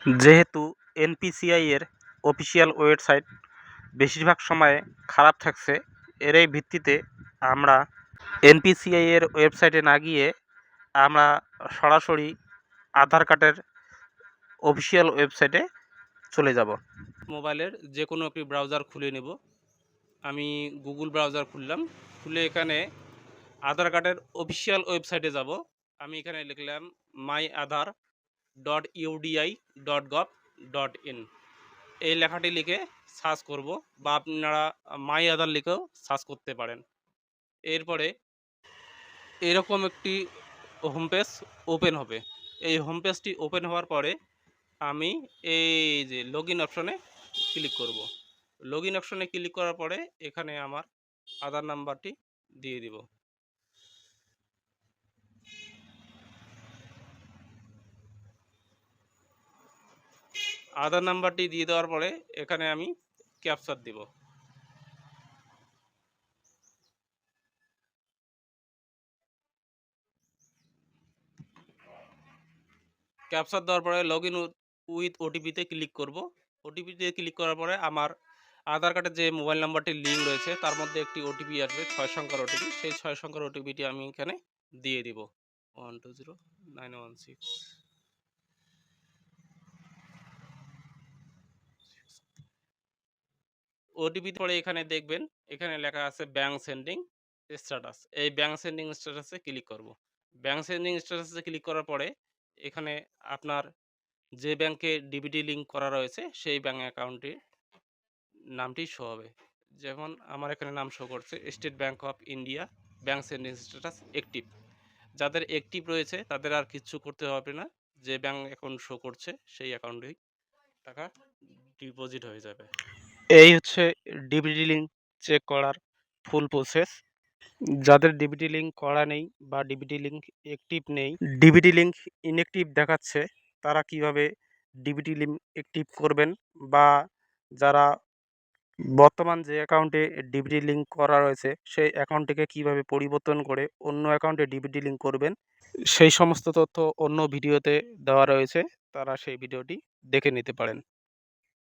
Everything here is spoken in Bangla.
যেহেতু এনপিসিআই এর অফিসিয়াল ওয়েবসাইট বেশিরভাগ সময়ে খারাপ থাকছে, এরই ভিত্তিতে আমরা এনপিসিআই এর ওয়েবসাইটে না গিয়ে আমরা সরাসরি আধার কার্ডের অফিসিয়াল ওয়েবসাইটে চলে যাব। মোবাইলের যে কোনো একটি ব্রাউজার খুলে নেব। আমি গুগল ব্রাউজার খুললাম, খুলে এখানে আধার কার্ডের অফিসিয়াল ওয়েবসাইটে যাব। আমি এখানে লিখলাম myAadhar.udi.gov.in, এই লেখাটি লিখে সার্চ করব, বা আপনারা মাই আধার লিখেও সার্চ করতে পারেন। এরপরে এরকম একটি হোম পেজ ওপেন হবে। এই হোম পেজটি ওপেন হওয়ার পরে আমি এই যে লগ ইন অপশনে ক্লিক করব। লগ ইন অপশনে ক্লিক করার পরে এখানে আমার আধার নাম্বারটি দিয়ে দিব। আধার নাম্বারটি দিয়ে দেওয়ার পরে এখানে আমি ক্যাপচার দিব। ক্যাপচার দেওয়ার পরে লগ ইন উইথ ওটিপিতে ক্লিক করব। ওটিপিতে ক্লিক করার পরে আমার আধার কার্ডের যে মোবাইল নাম্বারটি লিঙ্ক রয়েছে তার মধ্যে একটি ওটিপি আসবে, 6 সংখ্যার ওটিপি। সেই 6 সংখ্যার ওটিপিটি আমি এখানে দিয়ে দিব, 120916। ওটিপি পরে এখানে দেখবেন এখানে লেখা আছে ব্যাংক সেন্ডিং স্ট্যাটাস। এই ব্যাংক সেন্ডিং স্ট্যাটাসে ক্লিক করব। ব্যাংক সেন্ডিং স্ট্যাটাসে ক্লিক করার পরে এখানে আপনার যে ব্যাংকে ডিবিটি লিঙ্ক করা রয়েছে সেই ব্যাংক অ্যাকাউন্টের নামটি শো হবে। যেমন আমার এখানে নাম শো করছে state bank of India, bank sending status active. যাদের অ্যাক্টিভ রয়েছে তাদের আর কিচ্ছু করতে হবে না, যে ব্যাংক অ্যাকাউন্ট শো করছে সেই অ্যাকাউন্টেই টাকা ডিপোজিট হয়ে যাবে। এই হচ্ছে ডিবিটি লিঙ্ক চেক করার ফুল প্রসেস। যাদের ডিবিটি লিঙ্ক করা নেই বা ডিবিটি লিঙ্ক অ্যাক্টিভ নেই, ডিবিটি লিঙ্ক ইনঅ্যাক্টিভ দেখাচ্ছে, তারা কিভাবে ডিবিটি লিঙ্ক অ্যাক্টিভ করবেন, বা যারা বর্তমান যে অ্যাকাউন্টে ডিবিটি লিঙ্ক করা রয়েছে সেই অ্যাকাউন্টটিকে কিভাবে পরিবর্তন করে অন্য অ্যাকাউন্টে ডিবিটি লিঙ্ক করবেন, সেই সমস্ত তথ্য অন্য ভিডিওতে দেওয়া রয়েছে, তারা সেই ভিডিওটি দেখে নিতে পারেন।